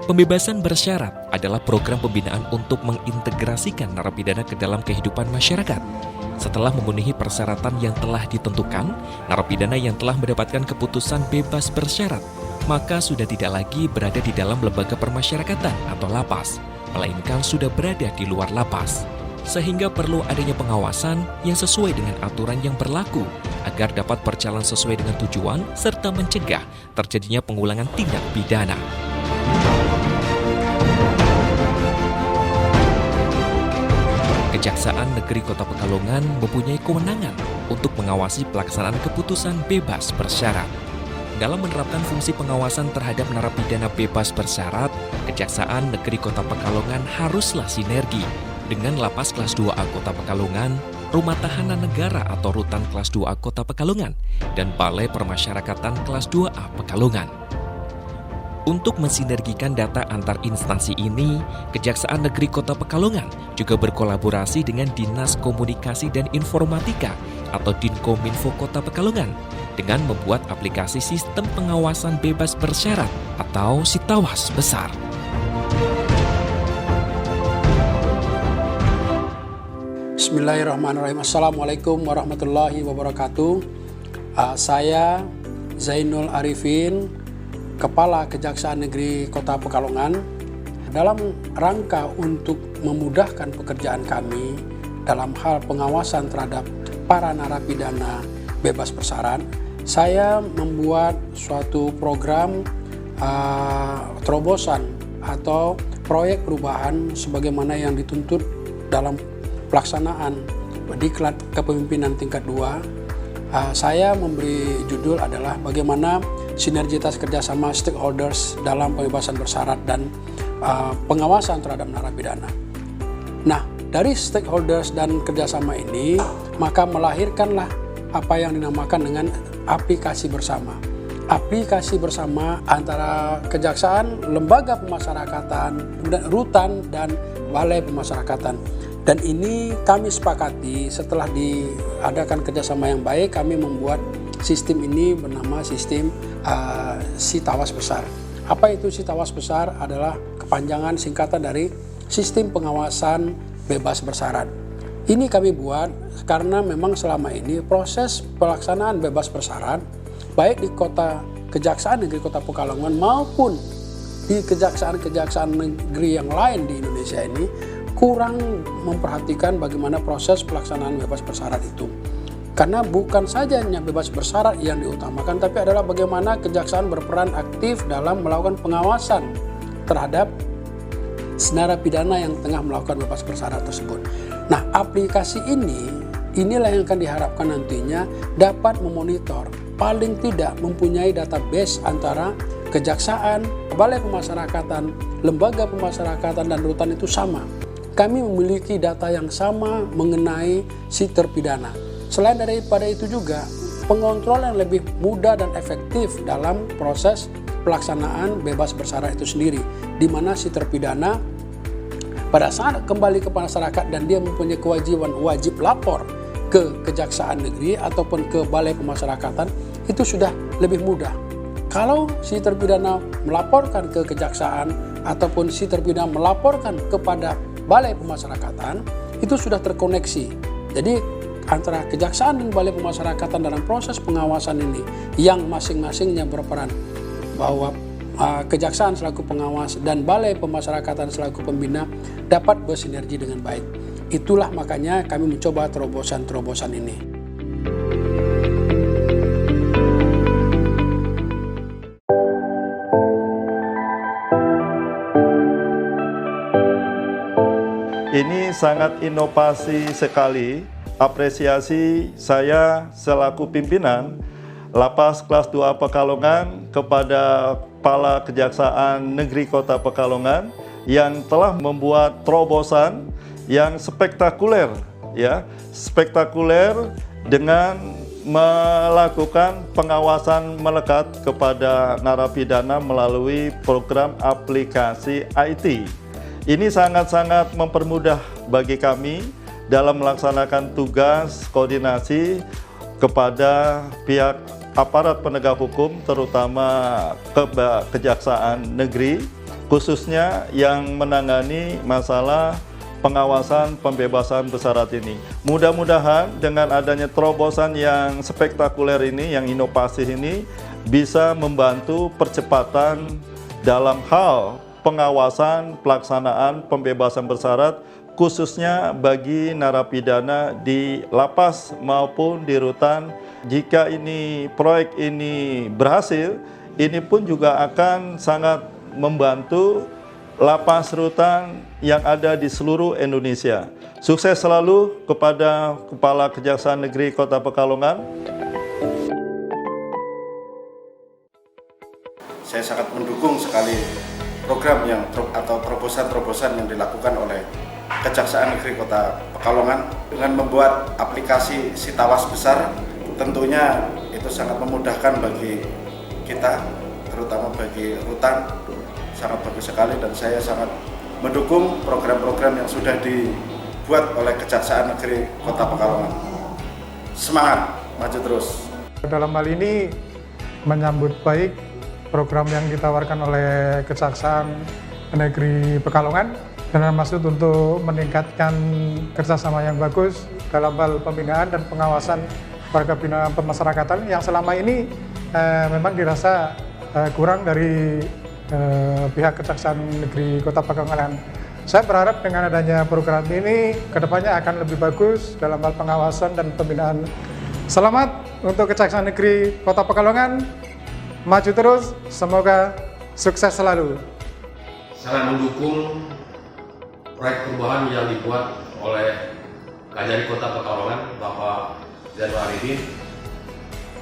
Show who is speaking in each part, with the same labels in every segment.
Speaker 1: Pembebasan bersyarat adalah program pembinaan untuk mengintegrasikan narapidana ke dalam kehidupan masyarakat. Setelah memenuhi persyaratan yang telah ditentukan, narapidana yang telah mendapatkan keputusan bebas bersyarat, maka sudah tidak lagi berada di dalam lembaga permasyarakatan atau lapas, melainkan sudah berada di luar lapas. Sehingga perlu adanya pengawasan yang sesuai dengan aturan yang berlaku, agar dapat berjalan sesuai dengan tujuan serta mencegah terjadinya pengulangan tindak pidana. Kejaksaan Negeri Kota Pekalongan mempunyai kewenangan untuk mengawasi pelaksanaan keputusan bebas bersyarat. Dalam menerapkan fungsi pengawasan terhadap narapidana bebas bersyarat, Kejaksaan Negeri Kota Pekalongan haruslah sinergi dengan Lapas Kelas 2A Kota Pekalongan, Rumah Tahanan Negara atau Rutan Kelas 2A Kota Pekalongan, dan Balai Permasyarakatan Kelas 2A Pekalongan. Untuk mensinergikan data antar instansi ini, Kejaksaan Negeri Kota Pekalongan juga berkolaborasi dengan Dinas Komunikasi dan Informatika atau Dinkominfo Kota Pekalongan dengan membuat aplikasi sistem pengawasan bebas bersyarat atau Sitawas Besar.
Speaker 2: Bismillahirrahmanirrahim. Assalamualaikum warahmatullahi wabarakatuh. Saya Zainul Arifin, Kepala Kejaksaan Negeri Kota Pekalongan. Dalam rangka untuk memudahkan pekerjaan kami dalam hal pengawasan terhadap para narapidana bebas bersyarat, saya membuat suatu program terobosan atau proyek perubahan sebagaimana yang dituntut dalam pelaksanaan Diklat Kepemimpinan Tingkat 2. Saya memberi judul adalah bagaimana sinergitas kerjasama stakeholders dalam pembebasan bersyarat dan pengawasan terhadap narapidana. Nah, dari stakeholders dan kerjasama ini, maka melahirkanlah apa yang dinamakan dengan aplikasi bersama. Aplikasi bersama antara kejaksaan, lembaga pemasyarakatan, rutan, dan balai pemasyarakatan. Dan ini kami sepakati setelah diadakan kerjasama yang baik, kami membuat sistem ini bernama sistem Sitawas Besar. Apa itu Sitawas Besar? Adalah kepanjangan singkatan dari Sistem Pengawasan Bebas Bersyarat. Ini kami buat karena memang selama ini proses pelaksanaan bebas bersyarat, baik di Kejaksaan Negeri Kota Pekalongan maupun di kejaksaan-kejaksaan negeri yang lain di Indonesia ini, kurang memperhatikan bagaimana proses pelaksanaan bebas bersyarat itu. Karena bukan saja hanya bebas bersyarat yang diutamakan, tapi adalah bagaimana kejaksaan berperan aktif dalam melakukan pengawasan terhadap narapidana yang tengah melakukan bebas bersyarat tersebut. Nah, aplikasi inilah yang akan diharapkan nantinya dapat memonitor, paling tidak mempunyai database antara kejaksaan, balai pemasyarakatan, lembaga pemasyarakatan, dan rutan itu sama. Kami memiliki data yang sama mengenai si terpidana. Selain daripada itu juga, pengontrolan yang lebih mudah dan efektif dalam proses pelaksanaan bebas bersyarat itu sendiri, di mana si terpidana pada saat kembali ke masyarakat dan dia mempunyai kewajiban wajib lapor ke kejaksaan negeri ataupun ke balai pemasyarakatan, itu sudah lebih mudah. Kalau si terpidana melaporkan ke kejaksaan ataupun si terpidana melaporkan kepada balai pemasyarakatan, itu sudah terkoneksi. Jadi antara kejaksaan dan balai pemasyarakatan dalam proses pengawasan ini yang masing-masingnya berperan, bahwa kejaksaan selaku pengawas dan balai pemasyarakatan selaku pembina dapat bersinergi dengan baik. Itulah makanya kami mencoba terobosan-terobosan ini.
Speaker 3: Ini sangat inovasi sekali. Apresiasi saya selaku pimpinan Lapas Kelas 2A Pekalongan kepada Kepala Kejaksaan Negeri Kota Pekalongan yang telah membuat terobosan yang spektakuler, spektakuler dengan melakukan pengawasan melekat kepada narapidana melalui program aplikasi IT. Ini sangat-sangat mempermudah bagi kami dalam melaksanakan tugas koordinasi kepada pihak aparat penegak hukum, terutama Kejaksaan Negeri, khususnya yang menangani masalah pengawasan pembebasan bersyarat ini. Mudah-mudahan dengan adanya terobosan yang spektakuler ini, yang inovasi ini, bisa membantu percepatan dalam hal pengawasan pelaksanaan pembebasan bersyarat, khususnya bagi narapidana di lapas maupun di rutan. Jika ini proyek ini berhasil, ini pun juga akan sangat membantu lapas rutan yang ada di seluruh Indonesia. Sukses selalu kepada Kepala Kejaksaan Negeri Kota Pekalongan.
Speaker 4: Saya sangat mendukung sekali program atau terobosan-terobosan yang dilakukan oleh Kejaksaan Negeri Kota Pekalongan dengan membuat aplikasi Sitawas Besar. Tentunya itu sangat memudahkan bagi kita, terutama bagi rutan, sangat bagus sekali, dan saya sangat mendukung program-program yang sudah dibuat oleh Kejaksaan Negeri Kota Pekalongan. Semangat, maju terus.
Speaker 5: Dalam hal ini menyambut baik program yang ditawarkan oleh Kejaksaan Negeri Pekalongan dengan maksud untuk meningkatkan kerjasama yang bagus dalam hal pembinaan dan pengawasan warga binaan pemasyarakatan yang selama ini memang dirasa kurang dari pihak Kejaksaan Negeri Kota Pekalongan. Saya berharap dengan adanya program ini kedepannya akan lebih bagus dalam hal pengawasan dan pembinaan. Selamat untuk Kejaksaan Negeri Kota Pekalongan, maju terus, semoga sukses selalu.
Speaker 6: Sangat mendukung proyek perubahan yang dibuat oleh Kajari Kota Pekalongan, Bapak Zainal Arifin,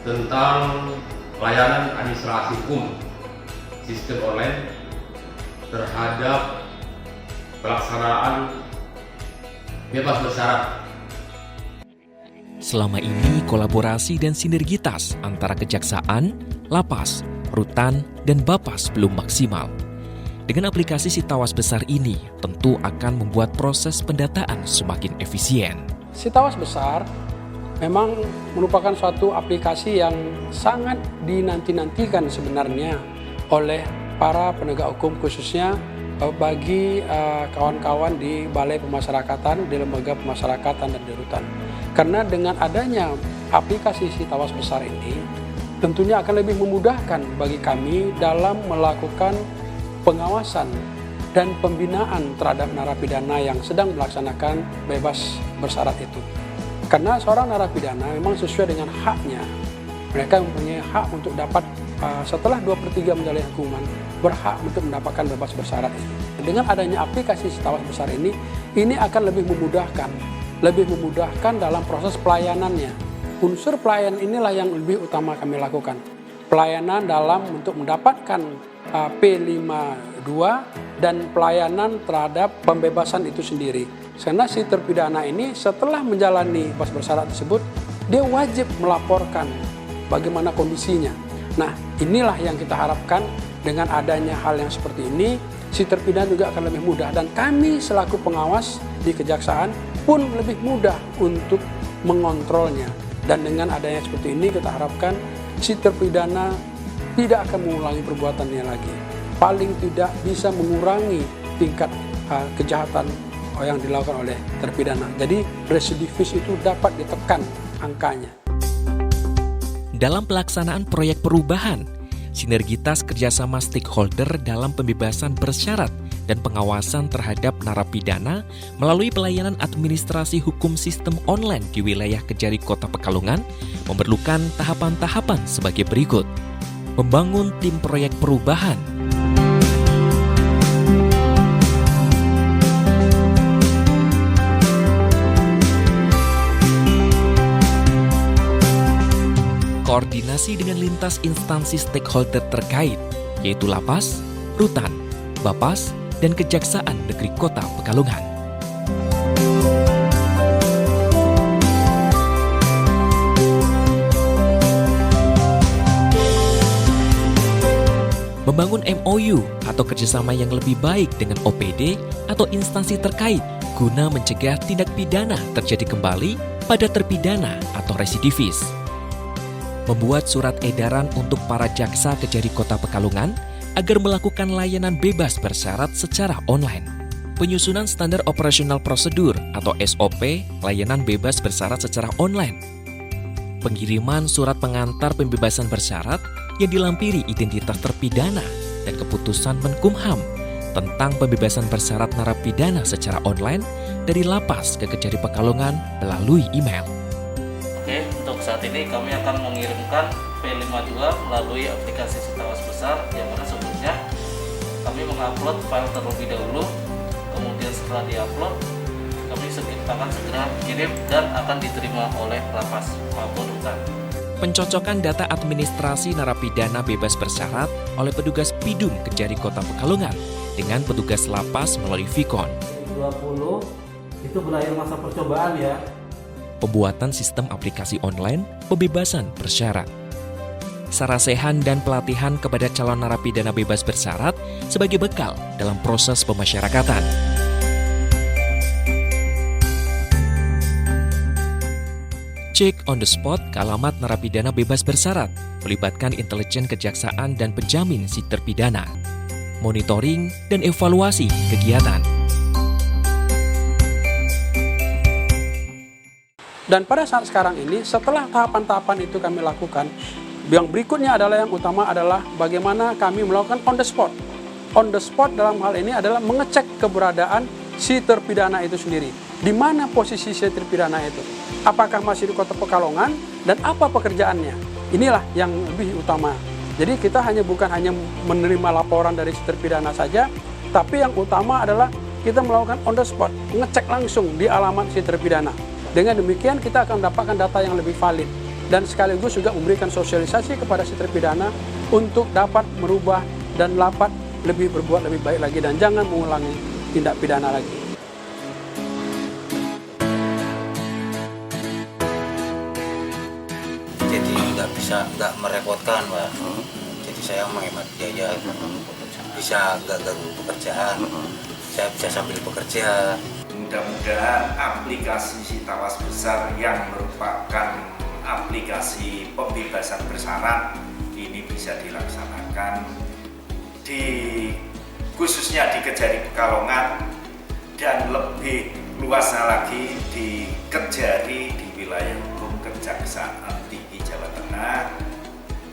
Speaker 6: tentang pelayanan administrasi hukum sistem online terhadap pelaksanaan bebas bersyarat.
Speaker 1: Selama ini kolaborasi dan sinergitas antara kejaksaan, lapas, rutan, dan Bapas belum maksimal. Dengan aplikasi Sitawas Besar ini tentu akan membuat proses pendataan semakin efisien.
Speaker 2: Sitawas Besar memang merupakan suatu aplikasi yang sangat dinanti-nantikan sebenarnya oleh para penegak hukum, khususnya bagi kawan-kawan di Balai Pemasyarakatan, di Lembaga Pemasyarakatan dan di rutan. Karena dengan adanya aplikasi Sitawas Besar ini tentunya akan lebih memudahkan bagi kami dalam melakukan pengawasan dan pembinaan terhadap narapidana yang sedang melaksanakan bebas bersyarat itu. Karena seorang narapidana memang sesuai dengan haknya. Mereka mempunyai hak untuk dapat setelah 2/3 menjalani hukuman, berhak untuk mendapatkan bebas bersyarat ini. Dengan adanya aplikasi Sitawas Besar ini akan lebih memudahkan dalam proses pelayanannya. Unsur pelayanan inilah yang lebih utama kami lakukan. Pelayanan dalam untuk mendapatkan P52 dan pelayanan terhadap pembebasan itu sendiri. Karena si terpidana ini setelah menjalani bebas bersyarat tersebut, dia wajib melaporkan bagaimana kondisinya. Nah, inilah yang kita harapkan dengan adanya hal yang seperti ini, si terpidana juga akan lebih mudah. Dan kami selaku pengawas di kejaksaan pun lebih mudah untuk mengontrolnya. Dan dengan adanya seperti ini, kita harapkan si terpidana tidak akan mengulangi perbuatannya lagi. Paling tidak bisa mengurangi tingkat kejahatan yang dilakukan oleh terpidana. Jadi residivis itu dapat ditekan angkanya.
Speaker 1: Dalam pelaksanaan proyek perubahan, sinergitas kerjasama stakeholder dalam pembebasan bersyarat dan pengawasan terhadap narapidana melalui pelayanan administrasi hukum sistem online di wilayah Kejari Kota Pekalongan memerlukan tahapan-tahapan sebagai berikut. Membangun tim proyek perubahan. Koordinasi dengan lintas instansi stakeholder terkait, yaitu lapas, rutan, Bapas, dan Kejaksaan Negeri Kota Pekalongan. Membangun MOU atau kerjasama yang lebih baik dengan OPD atau instansi terkait guna mencegah tindak pidana terjadi kembali pada terpidana atau residivis. Membuat surat edaran untuk para jaksa Kejari Kota Pekalongan agar melakukan layanan bebas bersyarat secara online. Penyusunan standar operasional prosedur atau SOP layanan bebas bersyarat secara online. Pengiriman surat pengantar pembebasan bersyarat yang dilampiri identitas terpidana dan keputusan Menkumham tentang pembebasan bersyarat narapidana secara online dari lapas ke Kejari Pekalongan melalui email.
Speaker 7: Oke, untuk saat ini kami akan mengirimkan P52 melalui aplikasi Sitawas Besar, yang mana sebelumnya kami mengupload file terlebih dahulu, kemudian setelah diupload kami akan segera kirim dan akan diterima oleh lapas maupun rutan.
Speaker 1: Pencocokan data administrasi narapidana bebas bersyarat oleh petugas Pidum Kejari Kota Pekalongan dengan petugas lapas melalui Vicon.
Speaker 8: 20 itu berakhir masa percobaan ya.
Speaker 1: Pembuatan sistem aplikasi online pembebasan bersyarat. Sarasehan dan pelatihan kepada calon narapidana bebas bersyarat sebagai bekal dalam proses pemasyarakatan. Cek on the spot ke alamat narapidana bebas bersyarat, melibatkan intelijen kejaksaan dan penjamin si terpidana. Monitoring dan evaluasi kegiatan.
Speaker 2: Dan pada saat sekarang ini, setelah tahapan-tahapan itu kami lakukan, yang berikutnya adalah yang utama adalah bagaimana kami melakukan on the spot. On the spot dalam hal ini adalah mengecek keberadaan si terpidana itu sendiri. Di mana posisi si terpidana itu? Apakah masih di Kota Pekalongan dan apa pekerjaannya? Inilah yang lebih utama. Jadi kita bukan hanya menerima laporan dari si terpidana saja, tapi yang utama adalah kita melakukan on the spot, ngecek langsung di alamat si terpidana. Dengan demikian kita akan mendapatkan data yang lebih valid dan sekaligus juga memberikan sosialisasi kepada si terpidana untuk dapat merubah dan dapat berbuat lebih baik lagi dan jangan mengulangi tindak pidana lagi.
Speaker 9: Jadi nggak merepotkan, Pak. Jadi saya menghemat biaya, bisa nggak ganggu pekerjaan, saya bisa sambil bekerja.
Speaker 10: Mudah-mudahan aplikasi Sitawas Besar yang merupakan aplikasi pembebasan bersyarat ini bisa dilaksanakan khususnya di Kejari Pekalongan dan lebih luasnya lagi di Kejari di wilayah hukum Kejaksaan Tinggi Jawa Tengah,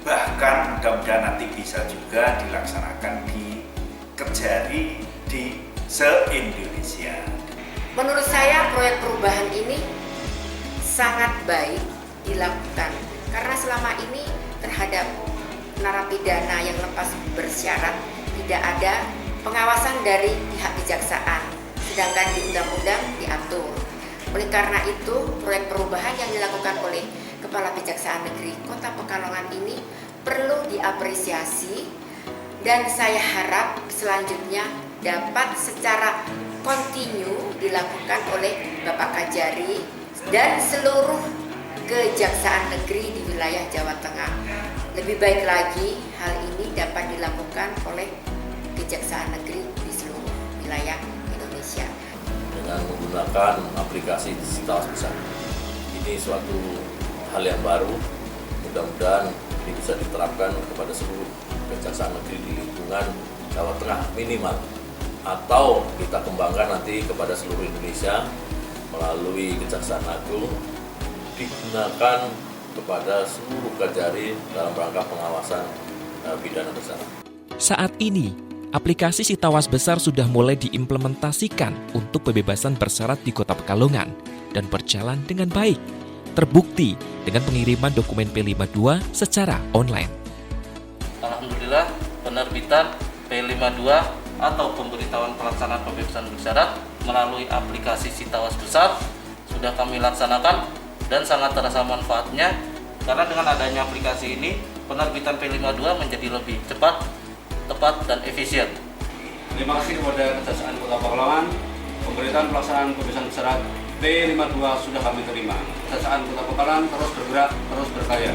Speaker 10: bahkan mudah-mudahan nanti bisa juga dilaksanakan di Kejari di se-Indonesia.
Speaker 11: Menurut saya proyek perubahan ini sangat baik dilakukan karena selama ini terhadap narapidana yang lepas bersyarat tidak ada pengawasan dari pihak kejaksaan, sedangkan di undang-undang diatur. Oleh karena itu, proyek perubahan yang dilakukan oleh Kepala Kejaksaan Negeri Kota Pekalongan ini perlu diapresiasi dan saya harap selanjutnya dapat secara kontinu dilakukan oleh Bapak Kajari dan seluruh kejaksaan negeri di wilayah Jawa Tengah. Lebih baik lagi hal ini dapat dilakukan oleh kejaksaan negeri di seluruh wilayah Indonesia.
Speaker 12: Dengan menggunakan aplikasi Sitawas Besar, ini suatu hal yang baru. Mudah-mudahan ini bisa diterapkan kepada seluruh kejaksaan negeri di lingkungan Jawa Tengah minimal, atau kita kembangkan nanti kepada seluruh Indonesia melalui Kejaksaan Agung, digunakan kepada seluruh Kejari dalam rangka pengawasan pidana bersyarat.
Speaker 1: Saat ini, aplikasi Sitawas Besar sudah mulai diimplementasikan untuk pembebasan bersyarat di Kota Pekalongan dan berjalan dengan baik, terbukti dengan pengiriman dokumen P52 secara online.
Speaker 7: Alhamdulillah, penerbitan P52 atau pemberitahuan pelaksanaan pembebasan bersyarat melalui aplikasi Sitawas Besar sudah kami laksanakan dan sangat terasa manfaatnya karena dengan adanya aplikasi ini penerbitan P52 menjadi lebih cepat, tepat, dan efisien.
Speaker 13: Terima kasih kepada Kejaksaan Kota Pekalongan, pemberitahuan pelaksanaan pembebasan bersyarat P52 sudah kami terima. Kejaksaan Kota Pekalongan terus bergerak, terus berkarya.